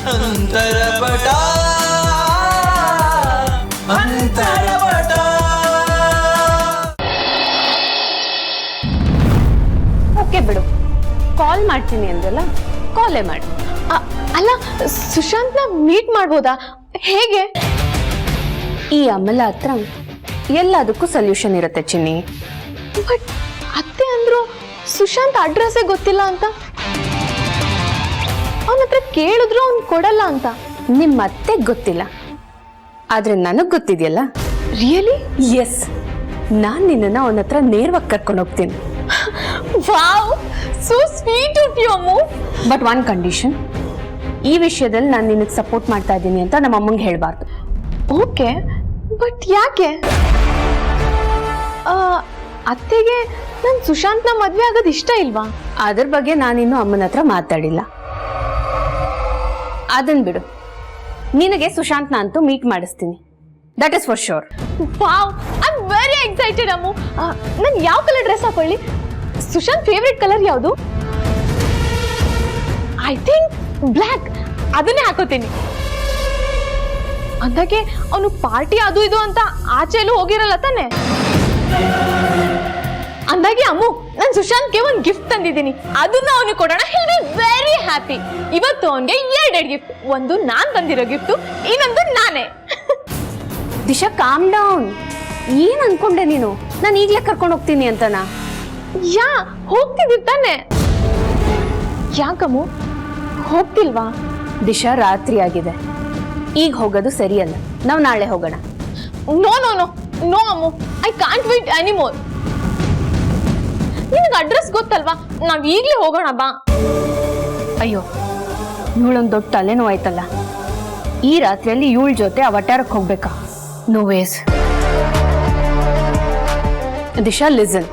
ಅಂತರಪಟ okay ಬಿಡು, ಕಾಲ್ ಮಾಡ್ತೀನಿ ಅಂದ್ರಲ್ಲ, ಕಾಲೇ ಮಾಡಿ. ಅಲ್ಲ, ಸುಶಾಂತ್ನ ಮೀಟ್ ಮಾಡ್ಬೋದಾ? ಹೇಗೆ? ಈ ಅಮಲ ಹತ್ರ ಎಲ್ಲದಕ್ಕೂ ಸೊಲ್ಯೂಷನ್ ಇರುತ್ತೆ ಚಿನ್ನಿ. ಬಟ್ ಅತ್ತೆ ಅಂದ್ರು ಸುಶಾಂತ್ ಅಡ್ರೆಸ್ಸೇ ಗೊತ್ತಿಲ್ಲ ಅಂತ. ಅವನ ಹತ್ರ ಕೇಳಿದ್ರು ಅವ್ನು ಕೊಡಲ್ಲ ಅಂತ. ನಿಮ್ಮ ಅತ್ತೆಗೆ ಗೊತ್ತಿಲ್ಲ, ಆದ್ರೆ ನನಗ್ ಗೊತ್ತಿದೆಯಲ್ಲ. ರಿಯಲಿ? ಎಸ್, ನಾನ್ ನಿನ್ನನ್ನ ಅವನ ಹತ್ರ ನೇರವಾಗಿ ಕರ್ಕೊಂಡು ಹೋಗ್ತೀನಿ. Wow, so sweet of you Ammu. But one condition, ಈ ವಿಷಯದಲ್ಲಿ ನಾನು ನಿನಗೆ ಸಪೋರ್ಟ್ ಮಾಡ್ತಾ ಇದ್ದೀನಿ ಅಂತ ನಮ್ಮ ಅಮ್ಮಂಗೆ ಹೇಳ್ಬಾರ್ದು. ಓಕೆ, ಬಟ್ ಯಾಕೆ? ಅತ್ತೆಗೆ ನನ್ ಸುಶಾಂತ್ನ ಮದ್ವೆ ಆಗೋದು ಇಷ್ಟ ಇಲ್ವಾ? ಅದ್ರ ಬಗ್ಗೆ ನಾನಿನ್ನು ಅಮ್ಮನ ಹತ್ರ ಮಾತಾಡಿಲ್ಲ. ಅದನ್ ಬಿಡು, ನಿನಗೆ ಸುಶಾಂತ್ನ ಅಂತೂ ಮೀಟ್ ಮಾಡಿಸ್ತೀನಿ, that is for sure. Wow, I am very excited ಅಮ್ಮು. ನಾನು ಯಾವ ಕಲರ್ ಡ್ರೆಸ್ ಹಾಕೊಳ್ಳಿ? ಸುಶಾಂತ್ ಫೇವ್ರೆಟ್ ಕಲರ್ ಯಾವುದು? I think black. ಅದನ್ನೇ ಹಾಕೋತೀನಿ. ಅಂದಾಗೆ ಅವನು ಪಾರ್ಟಿ ಅದು ಇದು ಅಂತ ಆಚೆಲ್ಲೂ ಹೋಗಿರಲ್ಲ ತಾನೆ? ಅಂದಾಗೆ ಅಮ್ಮು, ನಾನು ಸುಶಾಂತ್ಗೆ ಒಂದು ಗಿಫ್ಟ್ ತಂದಿದ್ದೀನಿ, ಅದನ್ನ ಅವನು ಕೊಡೋಣ. He will be very happy. ಇವತ್ತು ಅವನಿಗೆ 2 ಗಿಫ್ಟ್, ಒಂದು ನಾನ್ ತಂದಿರೋ ಗಿಫ್ಟ್, ಇನ್ನೊಂದು ನಾನೇ. Disha, calm down. ಏನ್ ಅನ್ಕೊಂಡೆ ನೀನು? ನಾನು ಈಗ್ಲೇ ಕರ್ಕೊಂಡು ಹೋಗ್ತೀನಿ ಅಂತನಾ? ಯಾ, ಹೋಗ್ತಿದ್ದೀವಿ ತಾನೆ? ಯಾಕಮ್ಮು ಹೋಗ್ತಿಲ್ವಾ? ದಿಶಾ, ರಾತ್ರಿ ಆಗಿದೆ, ಈಗ ಹೋಗೋದು ಸರಿಯಲ್ಲ. ನಾವು ನಾಳೆ ಹೋಗೋಣ. No no no no Ammu, I can't wait anymore. ನಿನಗೆ ಅಡ್ರೆಸ್ ಗೊತ್ತಲ್ವಾ? ನಾವ್ ಈಗ್ಲೇ ಹೋಗೋಣ ಬಾ. ಅಯ್ಯೋ, ಇವಳೊಂದು ದೊಡ್ಡ ತಲೆನೋವು ಆಯ್ತಲ್ಲ. ಈ ರಾತ್ರಿಯಲ್ಲಿ ಇವಳ ಜೊತೆ ಆ ವಟಾರಕ್ಕೆ ಹೋಗ್ಬೇಕಾ? No ways. Disha, listen.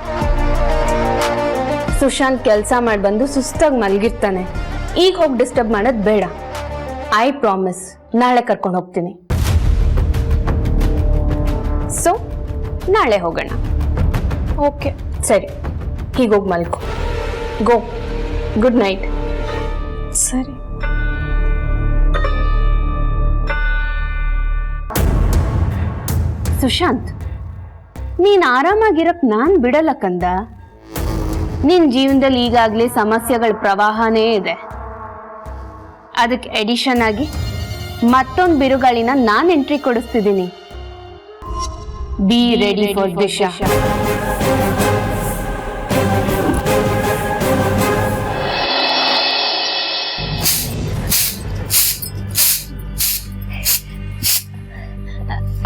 Sushant ಕೆಲಸ ಮಾಡಿ ಬಂದು ಸುಸ್ತಾಗಿ ಮಲಗಿರ್ತಾನೆ, ಈಗ ಹೋಗಿ ಡಿಸ್ಟರ್ಬ್ ಮಾಡೋದು ಬೇಡ. ಐ ಪ್ರಾಮಿಸ್, ನಾಳೆ ಕರ್ಕೊಂಡು ಹೋಗ್ತೀನಿ. ಸೊ ನಾಳೆ ಹೋಗೋಣ. ಓಕೆ, ಸರಿ, ಹೀಗೋಗಿ ಮಲ್ಕೋ. ಗೋ, ಗುಡ್ ನೈಟ್. ಸರಿ. ಸುಶಾಂತ್, ನೀನ್ ಆರಾಮಾಗಿರಕ್ ನಾನ್ ಬಿಡಲ್ಲ ಕಂದ. ನಿನ್ ಜೀವನದಲ್ಲಿ ಈಗಾಗ್ಲೇ ಸಮಸ್ಯೆಗಳ ಪ್ರವಾಹನೇ ಇದೆ. ಅದಕ್ಕೆ ಎಡಿಷನ್ ಆಗಿ ಮತ್ತೊಂದು ಬಿರುಗಾಳಿನ ನಾನ್ ಎಂಟ್ರಿ ಕೊಡಿಸ್ತಿದ್ದೀನಿ. Be ready for Disha.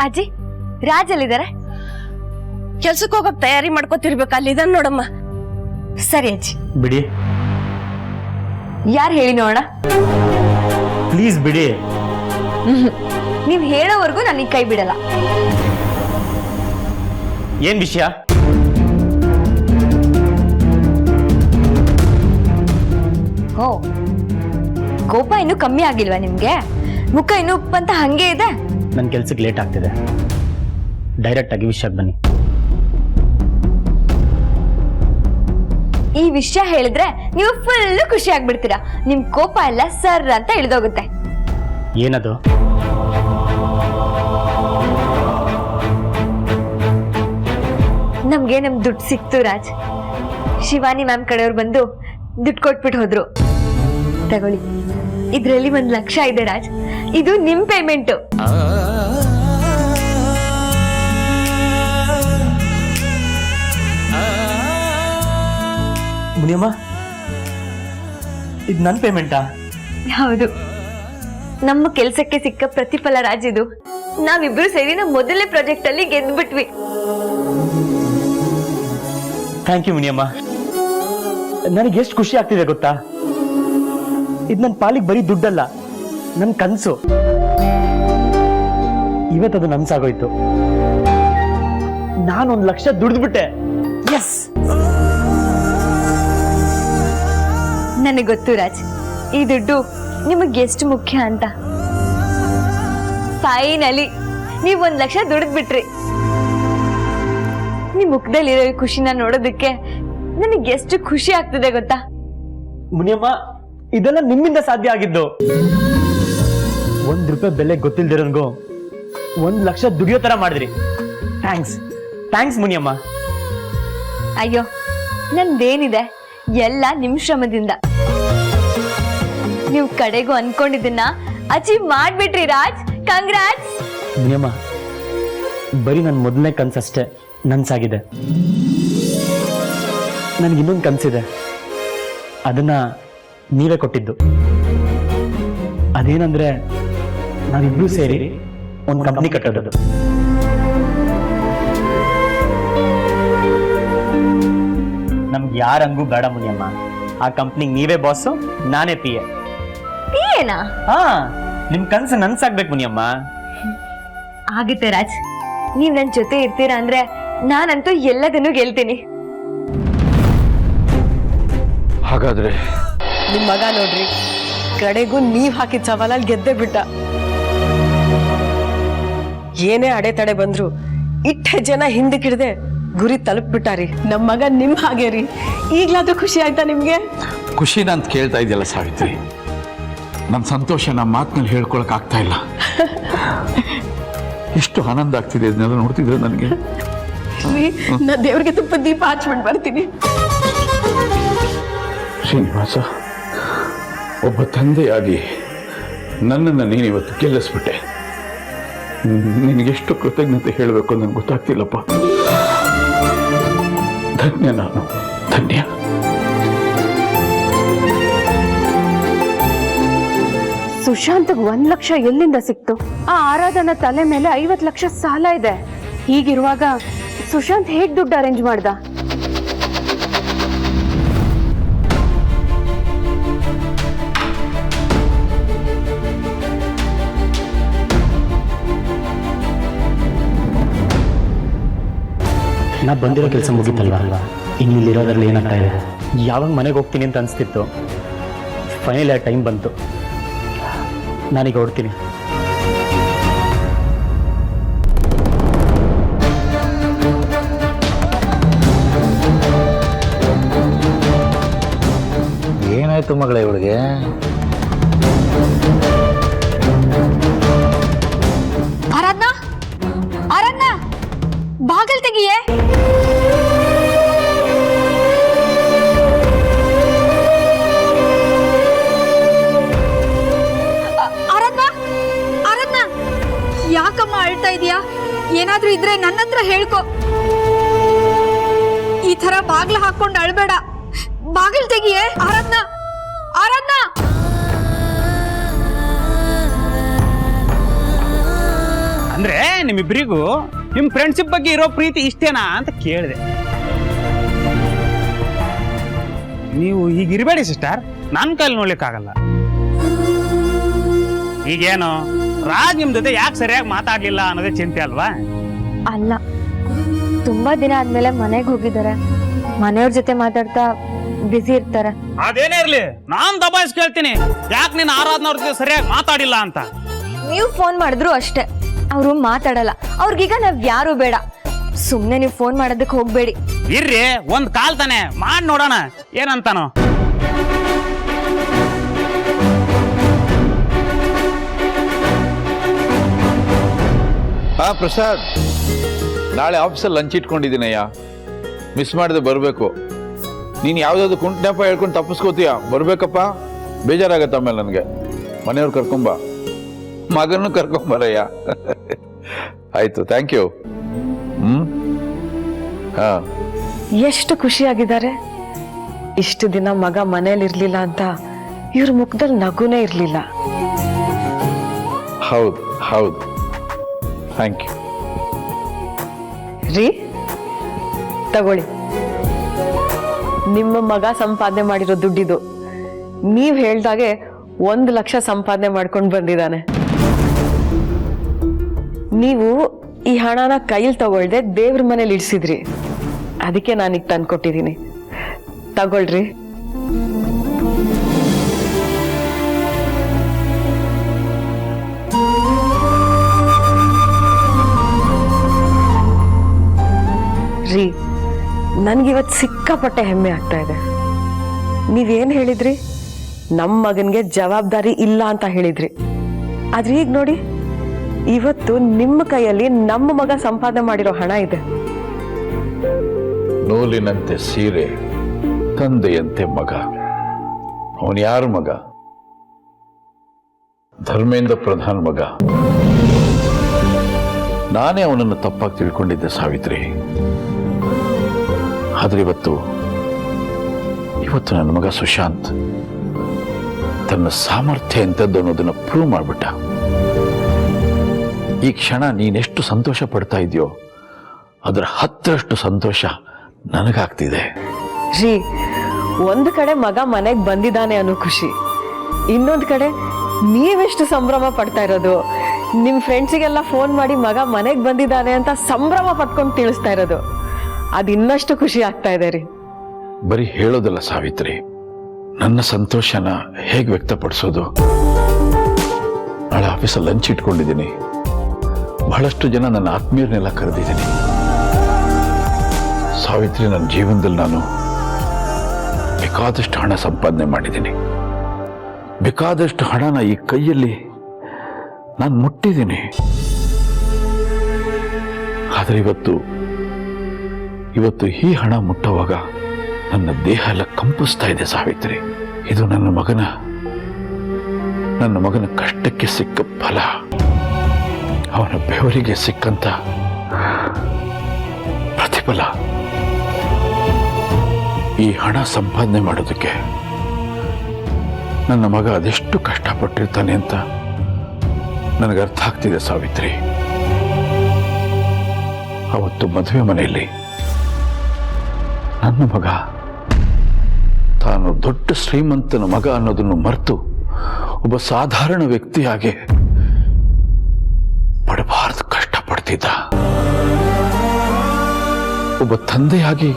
ಅಜ್ಜಿ, ರಾಜ್ ಅಲ್ಲಿದ್ದಾರೆ? ಕೆಲ್ಸಕ್ಕೆ ಹೋಗಕ್ ತಯಾರಿ ಮಾಡ್ಕೋತಿರ್ಬೇಕು, ಅಲ್ಲಿದ್ದಾನೆ ನೋಡಮ್ಮ. ಸರಿ ಅಜ್ಜಿ. ಬಿಡಿ. ಯಾರು ಹೇಳಿ ನೋಡೋಣ? ಪ್ಲೀಸ್ ಬಿಡಿ. ನೀವ್ ಹೇಳೋವರೆಗೂ ನಾನು ಕೈ ಬಿಡಲ್ಲ. ಏನ್ ವಿಷಯ? ಓ, ಕೋಪ ಇನ್ನೂ ಕಮ್ಮಿ ಆಗಿಲ್ವಾ ನಿಮ್ಗೆ? ಮುಖ ಇನ್ನೂ ಉಪ್ಪಂತ ಹಂಗೆ ಇದೆ. ನನ್ನ ಕೆಲ್ಸಕ್ಕೆ ಲೇಟ್ ಆಗ್ತಿದೆ, ಡೈರೆಕ್ಟ್ ಆಗಿ ವಿಷಯಕ್ಕೆ ಬನ್ನಿ. ಈ ವಿಷಯ ಹೇಳಿದ್ರೆ ನೀವು ಫುಲ್ ಖುಷಿ ಆಗ್ಬಿಡ್ತೀರಾ. ನಿಮ್ ಕೋಪ ಎಲ್ಲ ಸರ್ ಅಂತ ಇಳಿದೋಗುತ್ತೆ. ಏನದು? ನಮ್ಗೆ ನಮ್ ದುಡ್ಡು ಸಿಕ್ತು ರಾಜ್. ಶಿವಾನಿ ಮ್ಯಾಮ್ ಕಡೆಯವ್ರು ಬಂದು ದುಡ್ಡು ಕೊಟ್ಬಿಟ್ಟು ಹೋದ್ರು. ತಗೊಳ್ಳಿ, ಇದ್ರಲ್ಲಿ 1 ಲಕ್ಷ ಇದೆ ರಾಜ್. ಇದು ನಿಮ್ ಪೇಮೆಂಟ್. ಮುನಿಯಮ್ಮ, ಇದು ನನ್ನ ಪೇಮೆಂಟಾ? ಹೌದು, ನಮ್ಮ ಕೆಲ್ಸಕ್ಕೆ ಸಿಕ್ಕ ಪ್ರತಿಫಲ ರಾಜ್ ಇದು. ನಾವಿಬ್ರು ಸೇರಿ ನಮ್ಮ ಮೊದಲನೇ ಪ್ರಾಜೆಕ್ಟ್ ಅಲ್ಲಿ ಗೆದ್ಬಿಟ್ವಿ. Thank you Muniyamma. ನನಗೆ ಎಷ್ಟು ಖುಷಿ ಆಗ್ತಿದೆ ಗೊತ್ತಾ? ಇದು ನನ್ನ ಪಾಲಿಗೆ ಬರೀ ದುಡ್ಡಲ್ಲ, ನನ್ನ ಕನಸು. ಇವತ್ತದು ನನ್ಸಾಗೋಯ್ತು. ನಾನು 1 ಲಕ್ಷ ದುಡ್ದ್ಬಿಟ್ಟೆ. ಎಸ್. ನನಗೆ ಗೊತ್ತು ರಾಜ್, ಈ ದುಡ್ಡು ನಿಮಗೆ ಎಷ್ಟು ಮುಖ್ಯ ಅಂತ. ಫೈನಲಿ ನೀವು 1 ಲಕ್ಷ ದುಡಿದ್ಬಿಟ್ರಿ. ನಿಮ್ ಮುಖದಲ್ಲಿರೋ ಈ ಖುಷಿನ ನೋಡೋದಕ್ಕೆ ನನಗೆ ಎಷ್ಟು ಖುಷಿ ಆಗ್ತದೆ ಗೊತ್ತಾ? ಮುನಿಯಮ್ಮ, ಇದೆಲ್ಲ ನಿಮ್ಮಿಂದ ಸಾಧ್ಯ ಆಗಿದ್ದು. 1 ರೂಪಾಯಿ ಬೆಲೆ ಗೊತ್ತಿಲ್ದಿರೋನ್ಗು 1 ಲಕ್ಷ ದುಡಿಯೋ ತರ ಮಾಡಿದ್ರಿ. ಥ್ಯಾಂಕ್ಸ್ ಮುನಿಯಮ್ಮ. ಅಯ್ಯೋ ನಂದೇನಿದೆ, ಎಲ್ಲ ನಿಮ್ ಶ್ರಮದಿಂದ. ನೀವು ಕಡೆಗೂ ಅನ್ಕೊಂಡಿದ್ದನ್ನ ಅಚೀವ್ ಮಾಡ್ಬಿಟ್ರಿ ರಾಜ್. ಕಂಗ್ರಾಟ್ಸ್. ಮುನಿಯಮ್ಮ, ಬರೀ ನನ್ನ ಮೊದಲನೇ ಕನ್ಸಷ್ಟೇ ನನ್ಸಾಗಿದೆ. ನನ್ಗೆ ಇನ್ನೊಂದು ಕನ್ಸಿದೆ, ಅದನ್ನ ನೀವೇ ಕೊಟ್ಟಿದ್ದು. ಅದೇನಂದ್ರೆ ನಾವಿಬ್ರು ಸೇರಿ ಒಂದು ಕಂಪ್ನಿ ಕಟ್ಟೋದು. ನಮ್ಗೆ ಯಾರಂಗೂ ಬೇಡ ಮುನಿಯಮ್ಮ. ಆ ಕಂಪ್ನಿಗೆ ನೀವೇ ಬಾಸು, ನಾನೇ PA. ಏನಾ? ಹಾ, ನಿಮ್ ಕನ್ಸು ನನ್ಸಾಗ್ಬೇಕು ಮುನಿಯಮ್ಮ. ಆಗುತ್ತೆ ರಾಜ್, ನೀವ್ ನನ್ ಜೊತೆ ಇರ್ತೀರಾ ಅಂದ್ರೆ ನಾನಂತೂ ಎಲ್ಲದನ್ನೂ ಗೆಲ್ತೀನಿ. ಹಾಗಾದ್ರೆ ನಿಮ್ ಮಗ ನೋಡ್ರಿ, ಕಡೆಗೂ ನೀವ್ ಹಾಕಿದ ಸವಾಲಲ್ಲಿ ಗೆದ್ದೆ ಬಿಟ್ಟ. ಏನೇ ಅಡೆತಡೆ ಬಂದ್ರು ಇಟ್ಟ ಜನ ಹಿಂದಕ್ಕಿಡ್ದೆ ಗುರಿ ತಲುಪ್ಬಿಟ್ಟಾರಿ. ನಮ್ ಮಗ ನಿಮ್ ಹಾಗೆ ರೀ. ಈಗ್ಲಾದ್ರೂ ಖುಷಿ ಆಯ್ತಾ ನಿಮ್ಗೆ? ಖುಷಿನ ಅಂತ ಕೇಳ್ತಾ ಇದೆಯಲ್ಲ ಸಾವಿತ್ರಿ, ನನ್ನ ಸಂತೋಷ ನಮ್ಮ ಮಾತಿನಲ್ಲಿ ಹೇಳ್ಕೊಳಕ್ ಆಗ್ತಾ ಇಲ್ಲ. ಎಷ್ಟು ಆನಂದ ಆಗ್ತಿದೆ ಇದನ್ನೆಲ್ಲ ನೋಡ್ತಿದ್ರೆ ನನಗೆ. ನಾ ದೇವ್ರಿಗೆ ತುಪ್ಪ ದೀಪ ಹಚ್ಬಿಟ್ಟು ಬರ್ತೀನಿ. ಶ್ರೀನಿವಾಸ, ಒಬ್ಬ ತಂದೆಯಾಗಿ ನನ್ನನ್ನು ನೀನಿವತ್ತು ಗೆಲ್ಲಿಸ್ಬಿಟ್ಟೆ. ನಿನಗೆಷ್ಟು ಕೃತಜ್ಞತೆ ಹೇಳಬೇಕು ನನಗೆ ಗೊತ್ತಾಗ್ತಿಲ್ಲಪ್ಪ. ಧನ್ಯ, ನಾನು ಧನ್ಯ. ಸುಶಾಂತ್ಗೆ 1 ಲಕ್ಷ ಎಲ್ಲಿಂದ ಸಿಕ್ತು? ಆ ಆರಾಧನ ತಲೆ ಮೇಲೆ 50 ಲಕ್ಷ ಸಾಲ ಇದೆ. ಹೀಗಿರುವಾಗ ಸುಶಾಂತ್ ಹೇಗ್ ದುಡ್ಡು ಅರೇಂಜ್ ಮಾಡ್ದ? ನಾ ಬಂದಿರೋ ಕೆಲಸ ಮುಗಿತಲ್ವಾ, ಇನ್ನಿಲ್ಲಿರೋದ್ರಲ್ಲಿ ಏನಾಗ್ತಾ ಇದೆ? ಯಾವಾಗ ಮನೆಗೆ ಹೋಗ್ತೀನಿ ಅಂತ ಅನಿಸ್ತಿತ್ತು. ಫೈನಲ್ ಟೈಮ್ ಬಂತು, ನಾನೀಗ ಹೊಡ್ತೀನಿ. ಏನಾಯ್ತು ಮಗಳೇ ಇವಳಿಗೆ? ಆರಾಧ್ನಾ, ಆರಾಧ್ನಾ, ಬಾಗಲ್ ತೆಗಿಯೇ. ಆರಾಧ್ನಾ, ಆರಾಧ್ನಾ, ಯಾಕಮ್ಮ ಅಳ್ತಾ ಇದೀಯಾ? ಏನಾದ್ರೂ ಇದ್ರೆ ನನ್ನ ಹತ್ರ ಹೇಳ್ಕೊ. ಈ ತರ ಬಾಗ್ಲ ಹಾಕೊಂಡು ಅಳ್ಬೇಡ. ಬಾಗಿಲ್ ತೆಗಿಯೇ. ಆರಾಧ್ನಾ, ಆರಾಧ್ನಾ. ಅಂದ್ರೆ ನಿಮ್ಮಿಬ್ಬರಿಗೂ ನಿಮ್ ಫ್ರೆಂಡ್ಶಿಪ್ ಬಗ್ಗೆ ಇರೋ ಪ್ರೀತಿ ಇಷ್ಟೇನಾ ಅಂತ ಕೇಳಿದೆ. ನೀವು ಹೀಗಿರ್ಬೇಡಿ ಸಿಸ್ಟರ್, ನನ್ನ ಕೈಲಿ ನೋಡ್ಲಿಕ್ಕಾಗಲ್ಲ. ಈಗೇನು ರಾಜ್ ನಿಮ್ ಜೊತೆ ಯಾಕೆ ಸರಿಯಾಗಿ ಮಾತಾಡ್ಲಿಲ್ಲ ಅನ್ನೋದೇ ಚಿಂತೆ ಅಲ್ವಾ? ಅಲ್ಲ, ತುಂಬಾ ದಿನ ಆದ್ಮೇಲೆ ಮನೆಗೆ ಹೋಗಿದ್ದಾರೆ. ಮನೆಯವ್ರ ಜೊತೆ ಮಾತಾಡ್ತಾ ಬ್ಯುಸಿ ಇರ್ತಾರೆ. ಅದೇನೇ ಇರ್ಲಿ, ನಾನ್ ದಬಾಯಿಸ್ ಕೇಳ್ತೀನಿ, ಯಾಕೆ ನೀನ್ ಆರಾಧನವ್ರ ಜೊತೆ ಸರಿಯಾಗಿ ಮಾತಾಡಿಲ್ಲ ಅಂತ. ನೀವು ಫೋನ್ ಮಾಡಿದ್ರು ಅಷ್ಟೇ, ಅವರು ಮಾತಾಡಲ್ಲ. ಅವ್ರಿಗೀಗ ನಾವ್ ಯಾರು ಬೇಡ. ಸುಮ್ನೆ ನೀವು ಫೋನ್ ಮಾಡೋದಕ್ಕೆ ಹೋಗ್ಬೇಡಿ. ಇರ್ರಿ, ಒಂದ್ ಕಾಲ್ ತಾನೆ ಮಾಡಿ ನೋಡೋಣ ಏನಂತಾನೋ. ಹಾ ಪ್ರಸಾದ್, ನಾಳೆ ಆಫೀಸಲ್ಲಿ ಲಂಚ್ ಇಟ್ಕೊಂಡಿದ್ದೀನಯ್ಯ. ಮಿಸ್ ಮಾಡಿದೆ ಬರಬೇಕು. ನೀನು ಯಾವುದಾದ್ರು ಕುಂಟನೆಪ ಹೇಳ್ಕೊಂಡು ತಪ್ಪಿಸ್ಕೋತೀಯ. ಬರಬೇಕಪ್ಪ, ಬೇಜಾರಾಗತ್ತೆ ಆಮೇಲೆ ನನಗೆ. ಮನೆಯವ್ರು ಕರ್ಕೊಂಬ, ಮಗನೂ ಕರ್ಕೊಂಬರಯ್ಯ. ಆಯ್ತು, ಥ್ಯಾಂಕ್ ಯು. ಹಾ, ಎಷ್ಟು ಖುಷಿಯಾಗಿದ್ದಾರೆ. ಇಷ್ಟು ದಿನ ಮಗ ಮನೇಲಿ ಇರ್ಲಿಲ್ಲ ಅಂತ ಇವ್ರ ಮುಖದಲ್ಲಿ ನಗುನೇ ಇರ್ಲಿಲ್ಲ. ಹೌದು ಹೌದು, ಥ್ಯಾಂಕ್ ಯು. ರೀ, ತಗೊಳ್ಳಿ, ನಿಮ್ಮ ಮಗ ಸಂಪಾದನೆ ಮಾಡಿರೋ ದುಡ್ಡಿದು. ನೀವ್ ಹೇಳ್ದಾಗೆ 1 ಲಕ್ಷ ಸಂಪಾದನೆ ಮಾಡ್ಕೊಂಡು ಬಂದಿದ್ದಾನೆ. ನೀವು ಈ ಹಣನ ಕೈಲಿ ತಗೊಳ್ದೆ ದೇವ್ರ ಮನೇಲಿ ಇಡ್ಸಿದ್ರಿ. ಅದಕ್ಕೆ ನಾನೀಗ ತಂದ್ಕೊಟ್ಟಿದ್ದೀನಿ. ತಗೊಳ್ರಿ. ರೀ, ನನ್ಗಿವತ್ತು ಸಿಕ್ಕಾಪಟ್ಟೆ ಹೆಮ್ಮೆ ಆಗ್ತಾ ಇದೆ. ನೀವೇನ್ ಹೇಳಿದ್ರಿ? ನಮ್ಮ ಮಗನ್ಗೆ ಜವಾಬ್ದಾರಿ ಇಲ್ಲ ಅಂತ ಹೇಳಿದ್ರಿ. ಆದ್ರೆ ಈಗ ನೋಡಿ, ಇವತ್ತು ನಿಮ್ಮ ಕೈಯಲ್ಲಿ ನಮ್ಮ ಮಗ ಸಂಪಾದನೆ ಮಾಡಿರೋ ಹಣ ಇದೆ. ನೂಲಿನಂತೆ ಸೀರೆ, ತಂದೆಯಂತೆ ಮಗ. ಅವನು ಯಾರ ಮಗ? ಧರ್ಮೇಂದ್ರ ಪ್ರಧಾನ್ ಮಗ. ನಾನೇ ಅವನನ್ನು ತಪ್ಪಾಗಿ ತಿಳ್ಕೊಂಡಿದ್ದೆ ಸಾವಿತ್ರಿ. ಆದ್ರೆ ಇವತ್ತು ನನ್ನ ಮಗ ಸುಶಾಂತ್ ತನ್ನ ಸಾಮರ್ಥ್ಯ ಎಂಥದ್ದು ಅನ್ನೋದನ್ನು ಪ್ರೂವ್ ಮಾಡ್ಬಿಟ್ಟ. ಈ ಕ್ಷಣ ನೀನೆಷ್ಟು ಸಂತೋಷ ಪಡ್ತಾ ಇದೆಯೋ ಅದರ 10ರಷ್ಟು ಸಂತೋಷ ನನಗಾಗ್ತಿದೆ. ರೀ, ಒಂದು ಕಡೆ ಮಗ ಮನೆಗೆ ಬಂದಿದ್ದಾನೆ ಅನ್ನೋ ಖುಷಿ, ಇನ್ನೊಂದು ಕಡೆ ನೀವೆಷ್ಟು ಸಂಭ್ರಮ ಪಡ್ತಾ ಇರೋದು. ನಿಮ್ಮ ಫ್ರೆಂಡ್ಸಿಗೆಲ್ಲ ಫೋನ್ ಮಾಡಿ ಮಗ ಮನೆಗೆ ಬಂದಿದ್ದಾನೆ ಅಂತ ಸಂಭ್ರಮ ಪಟ್ಕೊಂಡು ತಿಳಿಸ್ತಾ ಇರೋದು, ಅದು ಇನ್ನಷ್ಟು ಖುಷಿ ಆಗ್ತಾ ಇದೆ ರೀ. ಬರೀ ಹೇಳೋದಲ್ಲ ಸಾವಿತ್ರಿ, ನನ್ನ ಸಂತೋಷನ ಹೇಗೆ ವ್ಯಕ್ತಪಡಿಸೋದು? ನಾಳೆ ಆಫೀಸಲ್ಲಿ ಲಂಚ್ ಇಟ್ಕೊಂಡಿದ್ದೀನಿ. ಬಹಳಷ್ಟು ಜನ ನನ್ನ ಆತ್ಮೀಯರನ್ನೆಲ್ಲ ಕರೆದಿದ್ದೀನಿ. ಸಾವಿತ್ರಿ, ನನ್ನ ಜೀವನದಲ್ಲಿ ನಾನು ಬೇಕಾದಷ್ಟು ಹಣ ಸಂಪಾದನೆ ಮಾಡಿದ್ದೀನಿ. ಬೇಕಾದಷ್ಟು ಹಣನ ಈ ಕೈಯಲ್ಲಿ ನಾನು ಮುಟ್ಟಿದ್ದೀನಿ. ಆದರೆ ಇವತ್ತು ಈ ಹಣ ಮುಟ್ಟುವಾಗ ನನ್ನ ದೇಹ ಎಲ್ಲ ಕಂಪಿಸ್ತಾ ಇದೆ ಸಾವಿತ್ರಿ. ಇದು ನನ್ನ ಮಗನ ಕಷ್ಟಕ್ಕೆ ಸಿಕ್ಕ ಫಲ, ಅವನ ಬೆವರಿಗೆ ಸಿಕ್ಕಂತ ಪ್ರತಿಫಲ. ಈ ಹಣ ಸಂಪಾದನೆ ಮಾಡೋದಕ್ಕೆ ನನ್ನ ಮಗ ಅದೆಷ್ಟು ಕಷ್ಟಪಟ್ಟಿರ್ತಾನೆ ಅಂತ ನನಗೆ ಅರ್ಥ ಆಗ್ತಿದೆ ಸಾವಿತ್ರಿ. ಅವತ್ತು ಮದುವೆ ಮನೆಯಲ್ಲಿ ನನ್ನ ಮಗ ತಾನು ದೊಡ್ಡ ಶ್ರೀಮಂತನ ಮಗ ಅನ್ನೋದನ್ನು ಮರೆತು ಒಬ್ಬ ಸಾಧಾರಣ ವ್ಯಕ್ತಿಯಾಗಿ ಪಡಬಾರದು ಕಷ್ಟಪಡ್ತಿದ್ದ. ಒಬ್ಬ ತಂದೆಯಾಗಿ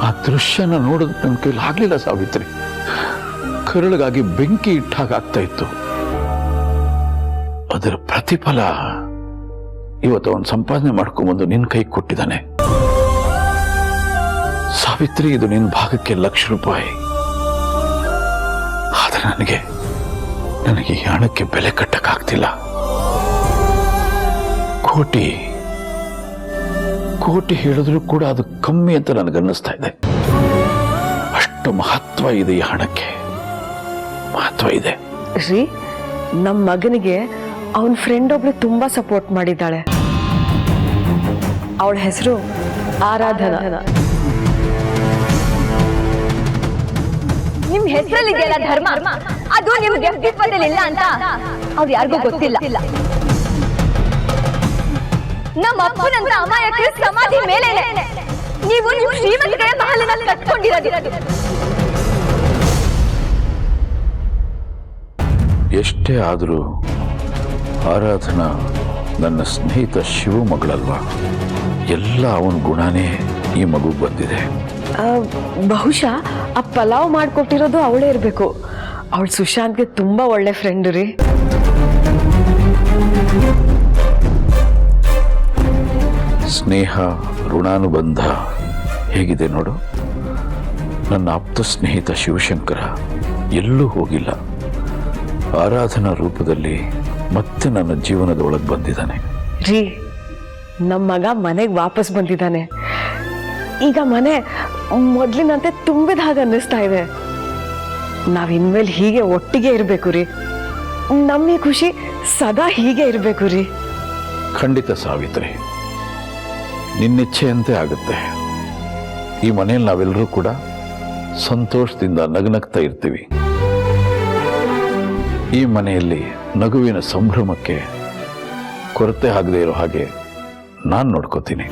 ಆ ದೃಶ್ಯನ ನೋಡೋದು ನನ್ನ ಕೈಲಿ ಆಗ್ಲಿಲ್ಲ ಸಾವಿತ್ರಿ. ಕರಳಿಗಾಗಿ ಬೆಂಕಿ ಇಟ್ಟಾಗ್ತಾ ಇತ್ತು. ಅದರ ಪ್ರತಿಫಲ ಇವತ್ತು ಅವನು ಸಂಪಾದನೆ ಮಾಡ್ಕೊಂಡ್ಬಂದು ನಿನ್ನ ಕೈ ಕೊಟ್ಟಿದ್ದಾನೆ ಸಾವಿತ್ರಿ. ಇದು ನಿನ್ನ ಭಾಗಕ್ಕೆ ₹1,00,000. ಆದ್ರೆ ನನಗೆ ಈ ಹಣಕ್ಕೆ ಬೆಲೆ ಕಟ್ಟಕ್ಕಾಗ್ತಿಲ್ಲ. ಕೋಟಿ ಹೇಳಿದ್ರು ಕೂಡ ಅದು ಕಮ್ಮಿ ಅಂತ ನನಗನ್ನಿಸ್ತಾ ಇದೆ. ಅಷ್ಟು ಮಹತ್ವ ಇದೆ ಈ ಹಣಕ್ಕೆ, ಮಹತ್ವ ಇದೆ. ರೀ, ನಮ್ಮ ಮಗನಿಗೆ ಅವನ ಫ್ರೆಂಡ್ ಒಬ್ಳು ತುಂಬಾ ಸಪೋರ್ಟ್ ಮಾಡಿದ್ದಾಳೆ. ಅವಳ ಹೆಸರು ಆರಾಧನಾ. ನಿಮ್ ಹೆಸರಲ್ಲಿದೆಯಲ್ಲ ಧರ್ಮ, ಅದು ನಿಮ್ಗೆ ವ್ಯಕ್ತಿತ್ವದಲ್ಲಿಲ್ಲ ಅಂತ ಅವ್ರು ಯಾರಿಗೂ ಗೊತ್ತಿಲ್ಲ. ನಮ್ಮ ಅಪ್ಪನಂತ ಅಮಾಯಕರ ಸಮಾಧಿ ಮೇಲೆ ನೀವು ನಿಮ್ಮ ಶ್ರೀಮಂತರ ಮಹಲಿನಲ್ಲಿ ಕಟ್ಕೊಂಡಿರೋದು. ಎಷ್ಟೇ ಆದರೂ ಆರಾಧನಾ ನನ್ನ ಸ್ನೇಹಿತ ಶಿವ ಮಗಳಲ್ವಾ. ಎಲ್ಲ ಅವನ ಗುಣನೇ ಈ ಮಗು ಬಂದಿದೆ. ಬಹುಶಃ ಆ ಪಲಾವ್ ಮಾಡ್ಕೊಟ್ಟಿರೋದು ಅವಳೇ ಇರ್ಬೇಕು. ಅವಳು ಸುಶಾಂತ್ಗೆ ತುಂಬಾ ಒಳ್ಳೆ ಫ್ರೆಂಡ್ ರೀ. ಸ್ನೇಹ, ಋಣಾನುಬಂಧ ಹೇಗಿದೆ ನೋಡು. ನನ್ನ ಆಪ್ತ ಸ್ನೇಹಿತ ಶಿವಶಂಕರ ಎಲ್ಲೂ ಹೋಗಿಲ್ಲ. ಆರಾಧನಾ ರೂಪದಲ್ಲಿ ಮತ್ತೆ ನನ್ನ ಜೀವನದ ಒಳಗೆ ಬಂದಿದ್ದಾನೆ. ರೀ, ನಮ್ಮ ಮಗ ಮನೆಗೆ ವಾಪಸ್ ಬಂದಿದ್ದಾನೆ. ಈಗ ಮನೆ ಮೊದ್ಲಿನಂತೆ ತುಂಬಿದ ಹಾಗೆ ಅನ್ನಿಸ್ತಾ ಇದೆ. ನಾವಿನ್ಮೇಲೆ ಹೀಗೆ ಒಟ್ಟಿಗೆ ಇರಬೇಕು ರೀ. ನಮ್ಮ ಈ ಖುಷಿ ಸದಾ ಹೀಗೆ ಇರಬೇಕು ರೀ. ಖಂಡಿತ ಸಾವಿತ್ರಿ, ನಿನ್ನಿಚ್ಛೆಯಂತೆ ಆಗುತ್ತೆ. ಈ ಮನೆಯಲ್ಲಿ ನಾವೆಲ್ಲರೂ ಕೂಡ ಸಂತೋಷದಿಂದ ನಗನಗ್ತಾ ಇರ್ತೀವಿ. ಈ ಮನೆಯಲ್ಲಿ ನಗುವಿನ ಸಂಭ್ರಮಕ್ಕೆ ಕೊರತೆ ಆಗದೆ ಇರೋ ಹಾಗೆ ನಾನು ನೋಡ್ಕೋತೀನಿ.